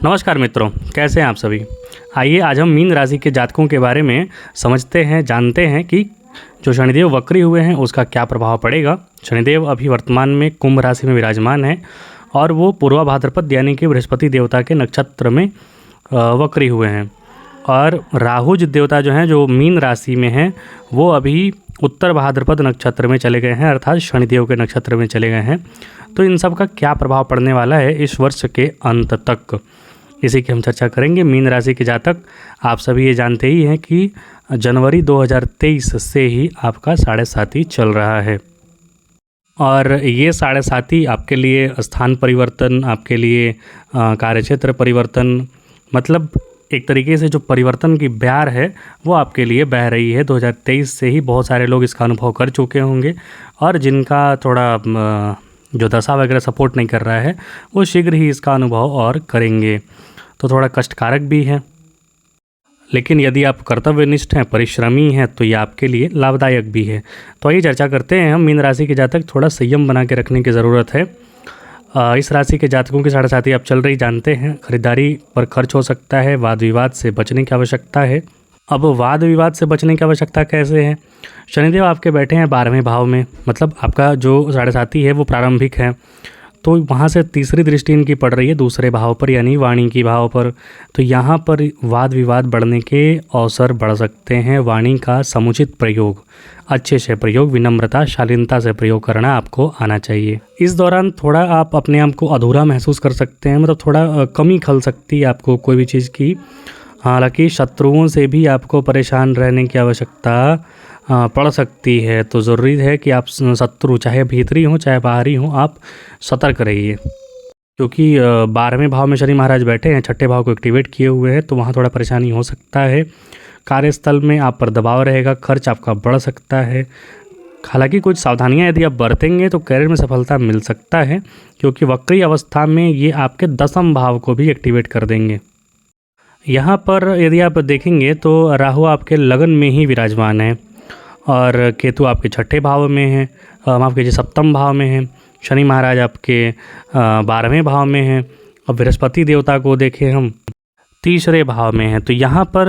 नमस्कार मित्रों, कैसे हैं आप सभी। आइए आज हम मीन राशि के जातकों के बारे में समझते हैं, जानते हैं कि जो शनिदेव वक्री हुए हैं उसका क्या प्रभाव पड़ेगा। शनिदेव अभी वर्तमान में कुंभ राशि में विराजमान है और वो पूर्वा भाद्रपद यानी कि बृहस्पति देवता के नक्षत्र में वक्री हुए हैं। और राहु जो देवता जो हैं जो मीन राशि में हैं वो अभी उत्तर भाद्रपद नक्षत्र में चले गए हैं, अर्थात शनिदेव के नक्षत्र में चले गए हैं। तो इन सब का क्या प्रभाव पड़ने वाला है इस वर्ष के अंत तक, इसी की हम चर्चा करेंगे। मीन राशि के जातक आप सभी ये जानते ही हैं कि जनवरी 2023 से ही आपका 7.5 चल रहा है और ये 7.5 आपके लिए स्थान परिवर्तन, आपके लिए कार्यक्षेत्र परिवर्तन, मतलब एक तरीके से जो परिवर्तन की बयार है वो आपके लिए बह रही है। 2023 से ही बहुत सारे लोग इसका अनुभव कर चुके होंगे और जिनका थोड़ा जो दशा वगैरह सपोर्ट नहीं कर रहा है वो शीघ्र ही इसका अनुभव और करेंगे। तो थोड़ा कष्टकारक भी है, लेकिन यदि आप कर्तव्यनिष्ठ हैं, परिश्रमी हैं तो ये आपके लिए लाभदायक भी है। तो आइए चर्चा करते हैं हम। मीन राशि के जातक थोड़ा संयम बना के रखने की ज़रूरत है। इस राशि के जातकों की 7.5 आप चल रही जानते हैं। खरीदारी पर खर्च हो सकता है। वाद विवाद से बचने की आवश्यकता है। अब वाद विवाद से बचने की आवश्यकता कैसे है? शनिदेव आपके बैठे हैं 12वें भाव में, मतलब आपका जो 7.5 है वो प्रारंभिक है, तो वहाँ से तीसरी दृष्टि इनकी पड़ रही है दूसरे भाव पर यानी वाणी की भाव पर। तो यहाँ पर वाद विवाद बढ़ने के अवसर बढ़ सकते हैं। वाणी का समुचित प्रयोग, अच्छे से प्रयोग, विनम्रता शालीनता से प्रयोग करना आपको आना चाहिए। इस दौरान थोड़ा आप अपने आप को अधूरा महसूस कर सकते हैं, मतलब थोड़ा कमी खल सकती है आपको कोई भी चीज़ की। हालांकि शत्रुओं से भी आपको परेशान रहने की आवश्यकता पड़ सकती है। तो ज़रूरी है कि आप शत्रु चाहे भीतरी हों चाहे बाहरी हों, आप सतर्क रहिए, क्योंकि 12वें भाव में शनि महाराज बैठे हैं, 6ठे भाव को एक्टिवेट किए हुए हैं, तो वहाँ थोड़ा परेशानी हो सकता है। कार्यस्थल में आप पर दबाव रहेगा, खर्च आपका बढ़ सकता है। हालांकि कुछ सावधानियां यदि आप बरतेंगे तो करियर में सफलता मिल सकता है, क्योंकि वक्री अवस्था में ये आपके 10वें भाव को भी एक्टिवेट कर देंगे। यहाँ पर यदि आप देखेंगे तो राहु आपके लगन में ही विराजमान है और केतु आपके 6ठे भाव में है, माफ़ कीजिए 7वें भाव में है। शनि महाराज आपके 12वें भाव में हैं और बृहस्पति देवता को देखें हम तीसरे भाव में हैं। तो यहाँ पर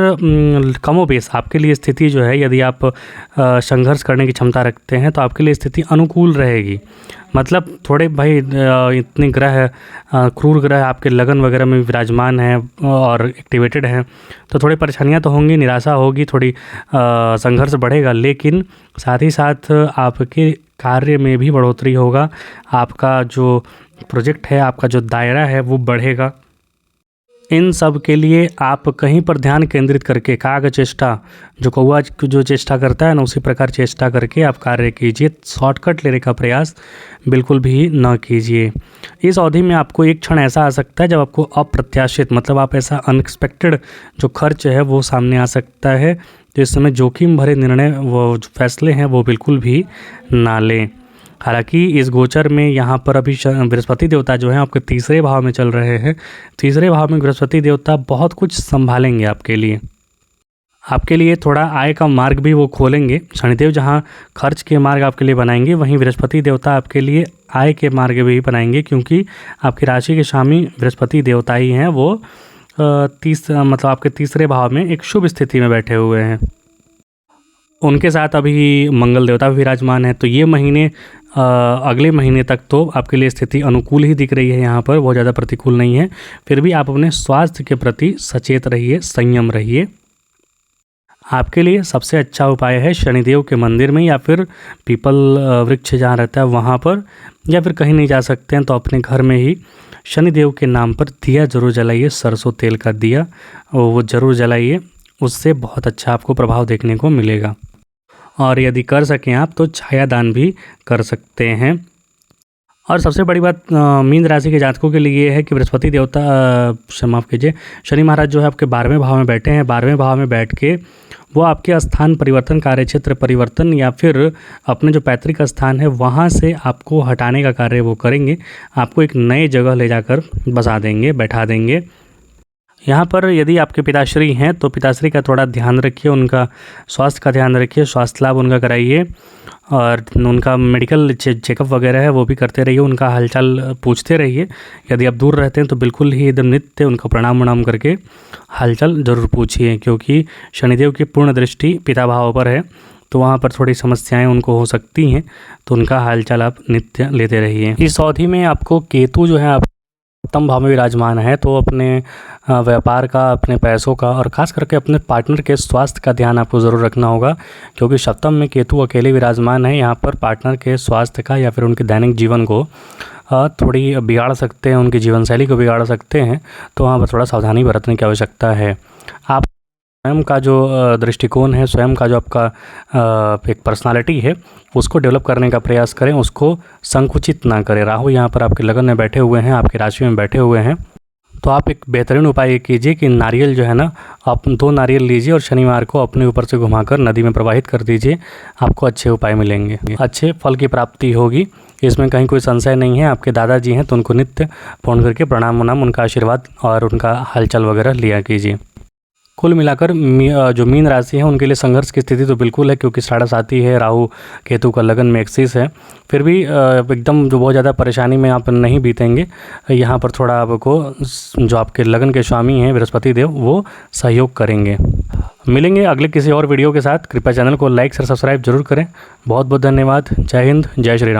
कमोबेश आपके लिए स्थिति जो है, यदि आप संघर्ष करने की क्षमता रखते हैं तो आपके लिए स्थिति अनुकूल रहेगी। मतलब थोड़े भाई इतने ग्रह क्रूर ग्रह आपके लगन वगैरह में विराजमान हैं और एक्टिवेटेड हैं, तो थोड़ी परेशानियाँ तो होंगी, निराशा होगी, थोड़ी संघर्ष बढ़ेगा, लेकिन साथ ही साथ आपके कार्य में भी बढ़ोतरी होगा। आपका जो प्रोजेक्ट है, आपका जो दायरा है वो बढ़ेगा। इन सब के लिए आप कहीं पर ध्यान केंद्रित करके काग चेष्टा, जो कौवा जो चेष्टा करता है ना, उसी प्रकार चेष्टा करके आप कार्य कीजिए। शॉर्टकट लेने का प्रयास बिल्कुल भी न कीजिए। इस अवधि में आपको एक क्षण ऐसा आ सकता है जब आपको अप्रत्याशित, मतलब आप ऐसा अनएक्सपेक्टेड जो खर्च है वो सामने आ सकता है। तो इस समय जोखिम भरे निर्णय, वो जो फैसले हैं वो बिल्कुल भी ना लें। हालांकि इस गोचर में यहाँ पर अभी बृहस्पति देवता जो हैं आपके तीसरे भाव में चल रहे हैं। तीसरे भाव में बृहस्पति देवता बहुत कुछ संभालेंगे आपके लिए थोड़ा आय का मार्ग भी वो खोलेंगे। शनिदेव जहाँ खर्च के मार्ग आपके लिए बनाएंगे, वहीं बृहस्पति देवता आपके लिए आय के मार्ग भी बनाएंगे, क्योंकि आपकी राशि के स्वामी बृहस्पति देवता ही हैं। वो मतलब आपके तीसरे भाव में एक शुभ स्थिति में बैठे हुए हैं। उनके साथ अभी मंगल देवता भी विराजमान है। तो ये महीने अगले महीने तक तो आपके लिए स्थिति अनुकूल ही दिख रही है, यहाँ पर बहुत ज़्यादा प्रतिकूल नहीं है। फिर भी आप अपने स्वास्थ्य के प्रति सचेत रहिए, संयम रहिए। आपके लिए सबसे अच्छा उपाय है शनिदेव के मंदिर में, या फिर पीपल वृक्ष जहाँ रहता है वहाँ पर, या फिर कहीं नहीं जा सकते हैं तो अपने घर में ही शनिदेव के नाम पर दिया जरूर जलाइए। सरसों तेल का दिया वो ज़रूर जलाइए, उससे बहुत अच्छा आपको प्रभाव देखने को मिलेगा। और यदि कर सकें आप तो छायादान भी कर सकते हैं। और सबसे बड़ी बात मीन राशि के जातकों के लिए है कि बृहस्पति देवता माफ़ कीजिए शनि महाराज जो है आपके 12वें भाव में बैठे हैं। 12वें भाव में बैठ के वो आपके स्थान परिवर्तन, कार्यक्षेत्र परिवर्तन, या फिर अपने जो पैतृक स्थान है वहाँ से आपको हटाने का कार्य वो करेंगे। आपको एक नए जगह ले जाकर बसा देंगे, बैठा देंगे। यहाँ पर यदि आपके पिताश्री हैं तो पिताश्री का थोड़ा ध्यान रखिए, उनका स्वास्थ्य का ध्यान रखिए, स्वास्थ्य लाभ उनका कराइए। और उनका मेडिकल चेकअप वगैरह है वो भी करते रहिए, उनका हालचाल पूछते रहिए। यदि आप दूर रहते हैं तो बिल्कुल ही एकदम नित्य उनका प्रणाम वणाम करके हालचाल ज़रूर पूछिए, क्योंकि शनिदेव की पूर्ण दृष्टि पिता भाव पर है, तो वहाँ पर थोड़ी समस्याएं उनको हो सकती हैं, तो उनका हालचाल आप नित्य लेते रहिए। इस अवधि में आपको केतु जो है आप सप्तम भाव में विराजमान है, तो अपने व्यापार का, अपने पैसों का और ख़ास करके अपने पार्टनर के स्वास्थ्य का ध्यान आपको ज़रूर रखना होगा, क्योंकि सप्तम में केतु अकेले विराजमान है। यहाँ पर पार्टनर के स्वास्थ्य का या फिर उनके दैनिक जीवन को थोड़ी बिगाड़ सकते हैं, उनकी जीवन शैली को बिगाड़ सकते हैं, तो वहाँ पर थोड़ा सावधानी बरतने की आवश्यकता है। आप स्वयं का जो दृष्टिकोण है, स्वयं का जो आपका एक पर्सनालिटी है, उसको डेवलप करने का प्रयास करें, उसको संकुचित ना करें। राहु यहाँ पर आपके लगन में बैठे हुए हैं, आपकी राशि में बैठे हुए हैं, तो आप एक बेहतरीन उपाय ये कीजिए कि नारियल जो है ना, आप 2 नारियल लीजिए और शनिवार को अपने ऊपर से घुमाकर नदी में प्रवाहित कर दीजिए। आपको अच्छे उपाय मिलेंगे, अच्छे फल की प्राप्ति होगी, इसमें कहीं कोई संशय नहीं है। आपके दादाजी हैं तो उनको नित्य फ़ोन करके प्रणाम वनाम, उनका आशीर्वाद और उनका हालचाल वगैरह लिया कीजिए। कुल मिलाकर जो मीन राशि है उनके लिए संघर्ष की स्थिति तो बिल्कुल है, क्योंकि 7.5 है, राहु केतु का लगन में एक्सिस है। फिर भी एकदम जो बहुत ज़्यादा परेशानी में आप नहीं बीतेंगे। यहाँ पर थोड़ा आपको जो आपके लगन के स्वामी हैं बृहस्पति देव, वो सहयोग करेंगे। मिलेंगे अगले किसी और वीडियो के साथ। कृपया चैनल को लाइक और सब्सक्राइब जरूर करें। बहुत बहुत धन्यवाद। जय हिंद, जय श्री राम।